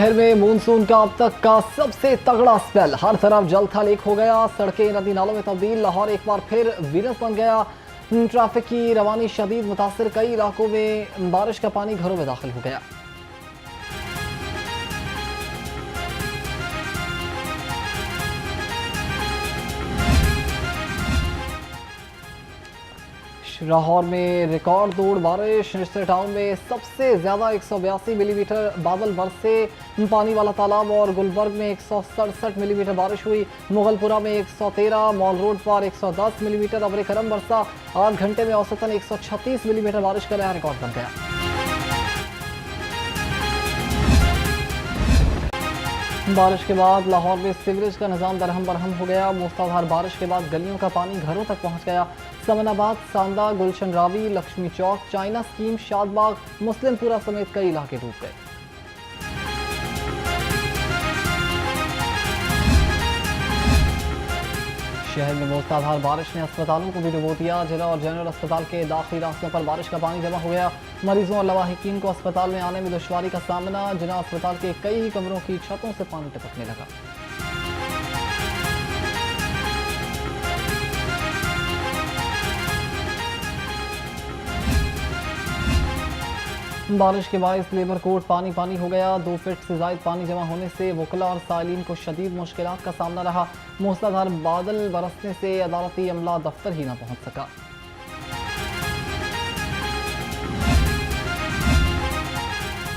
शहर में मानसून का अब तक का सबसे तगड़ा स्पेल, हर तरफ जल थल एक हो गया, सड़कें नदी नालों में तब्दील, लाहौर एक बार फिर वीनस बन गया। ट्रैफिक की रवानी शदीद मुतासर, कई इलाकों में बारिश का पानी घरों में दाखिल हो गया। लाहौर में रिकॉर्ड तोड़ बारिश, रिश्ते टाउन में सबसे ज्यादा 182 मिलीमीटर बादल बरसे, पानी वाला तालाब और गुलबर्ग में 167 मिलीमीटर बारिश हुई। मुगलपुरा में 113, मॉल रोड पर 110 मिलीमीटर अब्र करम बरसा। 8 घंटे में औसतन 136 मिलीमीटर बारिश का नया रिकॉर्ड बन गया। बारिश के बाद लाहौर में सीवरेज का निज़ाम दरहम बरहम हो गया। मूसलाधार बारिश के बाद गलियों का पानी घरों तक पहुंच गया। समनाबाद, सांदा, गुलशन रावी, लक्ष्मी चौक, चाइना स्कीम, शादबाग, मुस्लिमपुरा समेत कई इलाके डूब गए। शहर में मूसलाधार बारिश ने अस्पतालों को भी डुबो दिया। जिला और जनरल अस्पताल के दाखिली रास्तों पर बारिश का पानी जमा हो गया। मरीजों और लवाहिकीन को अस्पताल में आने में दुश्वारी का सामना। जिला अस्पताल के कई कमरों की छतों से पानी टपकने लगा। बारिश के बायस लेबर कोर्ट पानी पानी हो गया। 2 फीट से ज्यादा पानी जमा होने से वकला और साइलिन को शदीद मुश्किलात का सामना रहा। मूसलाधार बादल बरसने से अदालती अमला दफ्तर ही न पहुंच सका।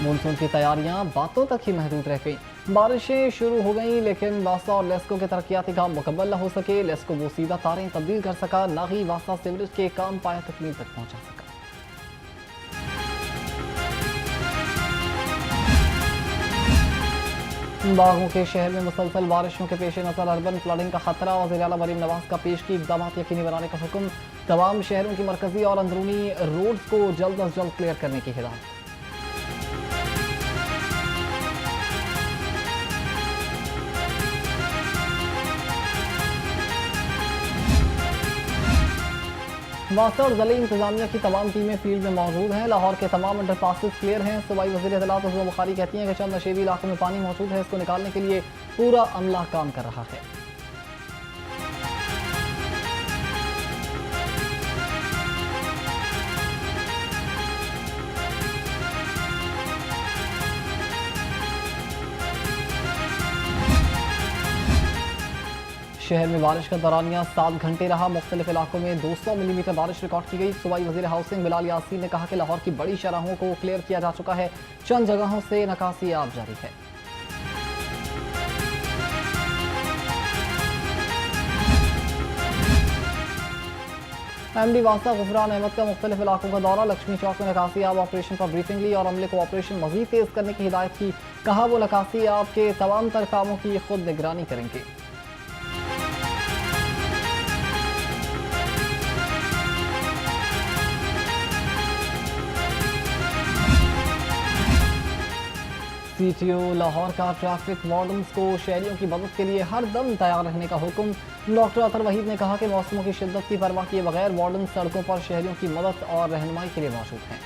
मानसून की तैयारियां बातों तक ही महदूद रह गई। बारिशें शुरू हो गई लेकिन वासा और लेस्को के तरक्याती काम मुकम्मल न हो सके। लेस्को बोसीदा तारें तब्दील कर सका, न ही वासा सीवरेज के काम पाया तकमील तक पहुंचा सका। बागों के शहर में मुसलसल बारिशों के पेश नजर अर्बन फ्लडिंग का खतरा। वज़ीर आला मरीम नवाज का पेश की इक़दाम यकीनी बनाने का हुक्म। तमाम शहरों की मरकजी और अंदरूनी रोड्स को जल्द अज जल्द क्लियर करने की हिदायत। वासा और ज़िले इंतजामिया की तमाम टीमें फील्ड में मौजूद हैं। लाहौर के तमाम अंडरपासेस क्लियर हैं। सूबाई वज़ीर इत्तलात उज़्मा बुखारी कहती हैं कि चंद नशेबी इलाकों में पानी मौजूद है, इसको निकालने के लिए पूरा अमला काम कर रहा है। शहर में बारिश का दौरानिया 7 घंटे रहा। मुख्तलिफ इलाकों में 200 मिलीमीटर बारिश रिकॉर्ड की गई। सूबाई वज़ीर हाउसिंग बिलाल यासीन ने कहा कि लाहौर की बड़ी शराहों को क्लियर किया जा चुका है। चंद जगहों से निकासी आब जारी है। एमडी वासा गुफरान अहमद का मुख्तलिफ इलाकों का दौरा। लक्ष्मी चौक में निकासी आब ऑपरेशन पर ब्रीफिंग ली और अमले को ऑपरेशन मजीद तेज करने की हिदायत की। कहा वो निकासी आब के तमाम तर कामों की खुद निगरानी करेंगे। सीटीओ लाहौर का ट्रैफिक वार्डन्स को शहरियों की मदद के लिए हर दम तैयार रहने का हुक्म। डॉक्टर अतर वहीद ने कहा कि मौसमों की शिद्दत की परवाह किए बगैर वार्डन सड़कों पर शहरियों की मदद और रहनुमाई के लिए मौजूद हैं।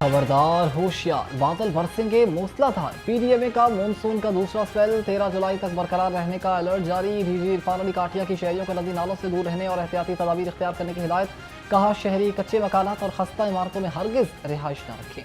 खबरदार, होशियार, बादल बरसेंगे मूसलाधार। पीडीएमए का मानसून का दूसरा स्पेल 13 जुलाई तक बरकरार रहने का अलर्ट जारी। डीजी इरफान अली काटिया की शहरियों को नदी नालों से दूर रहने और एहतियाती तदाबीर इख्तियार करने की हिदायत। कहा शहरी कच्चे मकानात और खस्ता इमारतों में हरगिज रिहाइश न रखें।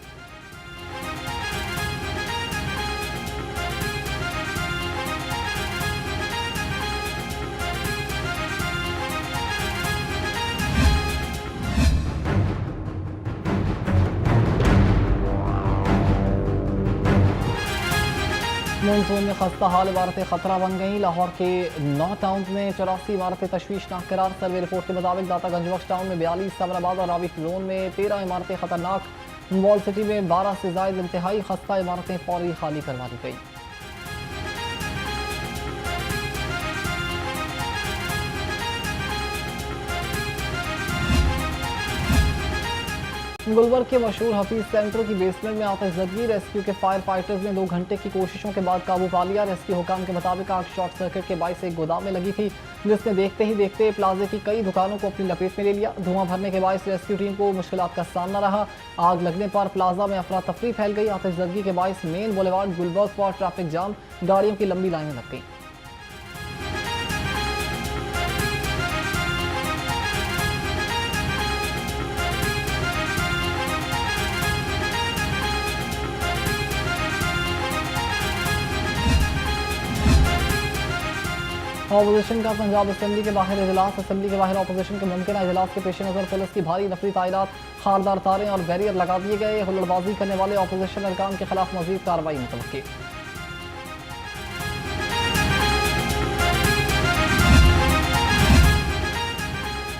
मानसून में खस्ता हाल इमारतें खतरा बन गई। लाहौर के 9 टाउन में 84 इमारतें तशवीशनाक करार। सर्वे रिपोर्ट के मुताबिक दातागंज बख्श टाउन में 42, समराबाद और रावी जोन में 13 इमारतें खतरनाक। वॉल सिटी में 12 से ज्यादा इंतहाई खस्ता इमारतें फौरी खाली करवा दी गई। गुलबर्ग के मशहूर हफीज सेंटर की बेसमेंट में आतिशज़दगी। रेस्क्यू के फायर फाइटर्स ने 2 घंटे की कोशिशों के बाद काबू पा लिया। रेस्क्यू हुकाम के मुताबिक आग शॉर्ट सर्किट के बाइस एक गोदाम में लगी थी, जिसने देखते ही देखते प्लाजे की कई दुकानों को अपनी लपेट में ले लिया। धुआं भरने के बाइस रेस्क्यू टीम को मुश्किलात का सामना रहा। आग लगने पर प्लाजा में अफरा तफरी फैल गई। आतिशज़दगी के बाइस मेन बुलेवार्ड गुलबर्ग पर ट्रैफिक जाम, गाड़ियों की लंबी लाइनें लग गई। ऑपोजिशन का पंजाब असेंबली के बाहर इजलास। असेंबली के बाहर ऑपोजिशन के मुमकिन इजलास के पेश नज़र पुलिस की भारी नफरी तायनात, खारदार तारें और बैरियर लगा दिए गए। हुल्लड़बाजी करने वाले ऑपोजिशन अरकान के खिलाफ मजीद कार्रवाई मुतवक्की।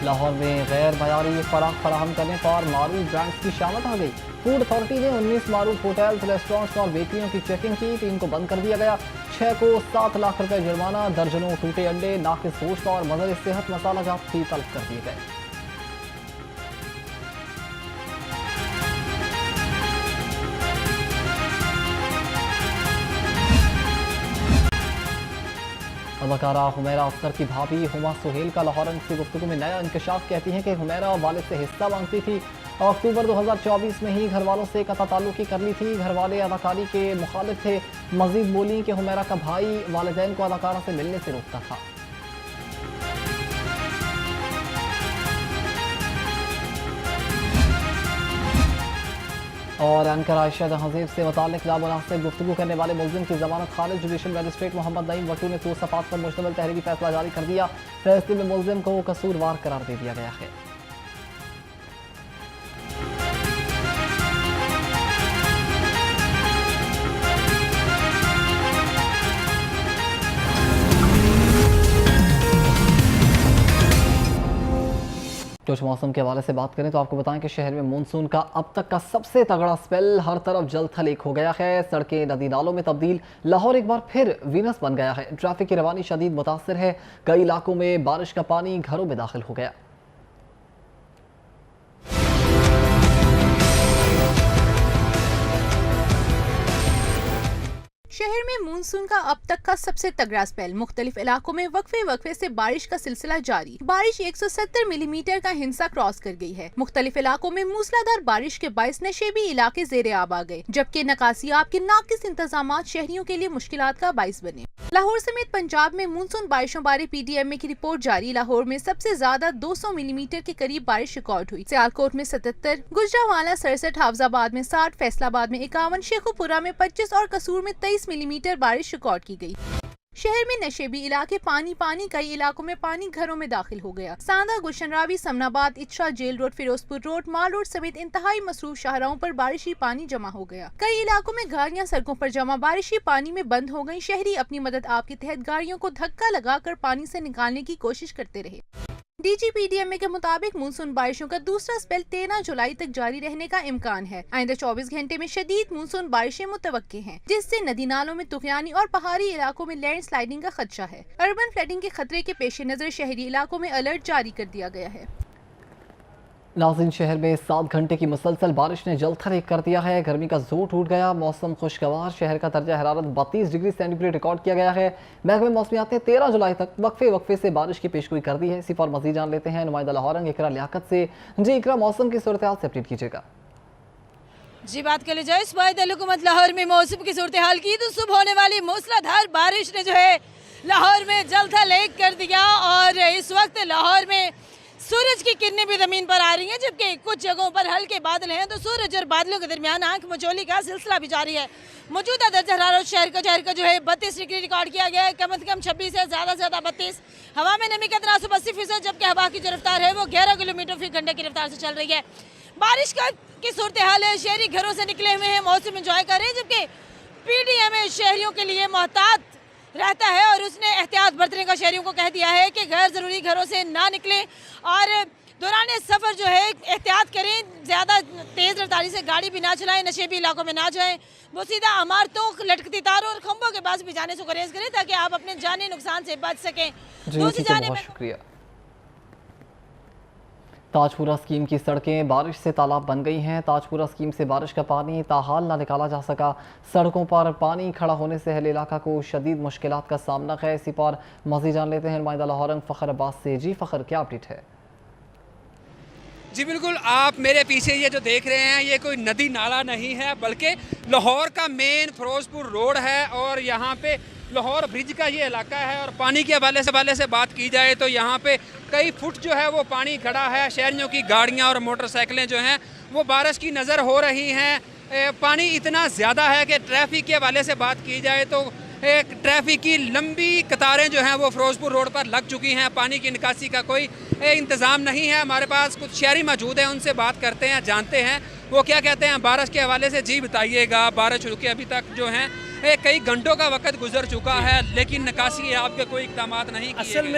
लाहौर में गैर मयारी खुराक फराहम करने पर मारूफ ब्रांड्स की शामत आ गई। फूड अथॉरिटी ने 19 मारूफ होटल्स, रेस्टोरेंट्स और बेकरियों की चेकिंग की। 3 को बंद कर दिया गया। 6 को 7 लाख रुपए जुर्माना, दर्जनों टूटे अंडे, नाकिस गोश्त और मदर सेहत मसाला जात भी तलब कर दिए गए। अदाकारा हुमैरा अख्तर की भाभी हुमा सुहेल का लाहौर से गुफ्तगू में नया इंकशाफ। कहती हैं कि हुमैरा वालिद से हिस्सा मांगती थी। अक्टूबर 2024 में ही घर वालों से कता ताल्लुकी कर ली थी। घर वाले अदाकारी के मुखालिफ थे। मजीद बोली कि हुमैरा का भाई वालिदैन को अदाकारा से मिलने से रोकता था। और एंकर आयशा जहांजीब से मुताल्लिक लामुनासिब गुफ्तगू करने वाले मुलजिम की जमानत खारिज। जुडिशल मजिस्ट्रेट मोहम्मद नईम वटू ने 2 सफ़ात पर मुश्तमिल तहरीरी फैसला जारी कर दिया। फैसले में मुलजिम को कसूरवार करार दे दिया गया है। कुछ मौसम के हवाले से बात करें तो आपको बताएं कि शहर में मानसून का अब तक का सबसे तगड़ा स्पेल। हर तरफ जल थल एक हो गया है। सड़कें नदी नालों में तब्दील। लाहौर एक बार फिर वीनस बन गया है। ट्रैफिक की रवानी शदीद मुतासर है। कई इलाकों में बारिश का पानी घरों में दाखिल हो गया। शहर में मानसून का अब तक का सबसे तगड़ा स्पेल। मुख्तलिफ इलाकों में वक्फे वक्फे से बारिश का सिलसिला जारी। बारिश 170 मिलीमीटर का हिंसा क्रॉस कर गई है। मुख्तलिफ इलाकों में मूसलाधार बारिश के बायस नशेबी इलाके ज़ेरे आब आ गए, जबकि नकासियाब के नाकिस इंतजाम शहरियों के लिए मुश्किलात का बायस बने। लाहौर समेत पंजाब में मानसून बारिशों बारे PDMA की रिपोर्ट जारी। लाहौर में सबसे ज्यादा 200 मिलीमीटर के करीब बारिश रिकॉर्ड हुई। सियालकोट में 77, गुजरावाला 67, हाफजाबाद में 60, फैसलाबाद में 51, शेखुपुरा में 25 और कसूर में 23 मिलीमीटर बारिश रिकॉर्ड की गई। शहर में नशेबी इलाके पानी पानी, कई इलाकों में पानी घरों में दाखिल हो गया। सांदा, गुलशनरावी, समनाबाद, इच्छा, जेल रोड, फिरोजपुर रोड, माल रोड समेत इंतहाई मसरूफ शाहराहों पर बारिशी पानी जमा हो गया। कई इलाकों में गाड़ियां सड़कों पर जमा बारिशी पानी में बंद हो गयी। शहरी अपनी मदद आप के तहत गाड़ियों को धक्का लगाकर पानी से निकालने की कोशिश करते रहे। DG PDMA के मुताबिक मानसून बारिशों का दूसरा स्पेल 13 जुलाई तक जारी रहने का इम्कान है। आइंदा 24 घंटे में शदीद मानसून बारिशें मुतवक्के हैं, जिससे नदी नालों में तुगयानी और पहाड़ी इलाकों में लैंड स्लाइडिंग का खदशा है। अर्बन फ्लडिंग के खतरे के पेश नजर शहरी इलाकों में अलर्ट जारी कर दिया गया है। नाज़रीन, शहर में 7 घंटे की मुसलसल बारिश ने जलथल एक कर दिया है। गर्मी का जोर टूट गया। मौसम खुशगवार। शहर का दर्जा हरारत 32 डिग्री सेंटीग्रेड रिकॉर्ड किया गया है। महकमे मौसमियात ने 13 जुलाई तक वक्फे वक्फे से बारिश की पेशगोई कर दी है। इसी पर मजीद जान लेते हैं नुमाइंदा लाहौरंग इकरा लियाकत से। जी इकरा, मौसम की सूरत हाल से अपडेट कीजिएगा। जी बात कर ली जाए सूबाई हुकूमत लाहौर में मौसम की सूरत हाल की, तो सुबह होने वाली मूसलाधार बारिश ने जो है लाहौर में जलथल एक कर दिया। और इस वक्त लाहौर में सूरज की किरणें भी ज़मीन पर आ रही हैं, जबकि कुछ जगहों पर हल्के बादल हैं, तो सूरज और बादलों के दरमियान आंख मचोली का सिलसिला भी जारी है। मौजूदा दर्जा हरारत शहर का जो है 32 डिग्री रिकॉर्ड किया गया है। कम से कम 26 है, ज़्यादा से ज़्यादा 32। हवा में नमी का तनासुब 80%, जबकि हवा की जो रफ्तार है वो 11 किलोमीटर फी घंटे की रफ्तार से चल रही है। बारिश की सूरत हाल है। शहरी घरों से निकले हुए हैं, मौसम इंजॉय कर रहे हैं, जबकि PDMA शहरियों के लिए मोहतात रहता है और उसने एहतियात बरतने का शहरियों को कह दिया है कि गैर ज़रूरी घरों से ना निकलें और दौरान सफ़र जो है एहतियात करें, ज़्यादा तेज़ रफ्तारी से गाड़ी भी ना चलाएं, नशेबी इलाकों में ना जाएं, वो सीधा इमारतों, लटकती तारों और खंभों के पास भी जाने से गुरेज करें ताकि आप अपने जानी नुकसान से बच सकें। दूसरी जाने में शुक्रिया। ताजपुरा स्कीम की सड़कें बारिश से तालाब बन गई हैं। ताजपुरा स्कीम से बारिश का पानी ताहाल ना निकाला जा सका। सड़कों पर पानी खड़ा होने से अहले इलाका को शदीद मुश्किलात का सामना है। इसी पर मज़ीद जान लेते हैं नुमाइंदा लाहौर फ़खर अब्बास से। जी फ़खर, क्या अपडेट है? जी बिल्कुल, आप मेरे पीछे ये जो देख रहे हैं ये कोई नदी नाला नहीं है बल्कि लाहौर का मेन फिरोजपुर रोड है और यहाँ पे लाहौर ब्रिज का ये इलाका है। और पानी के हवाले से बात की जाए तो यहाँ पे कई फुट जो है वो पानी खड़ा है। शहरियों की गाड़ियाँ और मोटरसाइकिलें जो हैं वो बारिश की नज़र हो रही हैं। पानी इतना ज़्यादा है कि ट्रैफिक के हवाले से बात की जाए तो एक ट्रैफिक की लंबी कतारें जो हैं वो फिरोजपुर रोड पर लग चुकी हैं। पानी की निकासी का कोई इंतज़ाम नहीं है। हमारे पास कुछ शहरी मौजूद हैं, उनसे बात करते हैं, जानते हैं वो क्या कहते हैं बारिश के हवाले से। जी बताइएगा, बारिश रुके अभी तक जो हैं कई घंटों का वक्त गुजर चुका है लेकिन निकासी आपके कोई इक़दाम नहीं किए गए।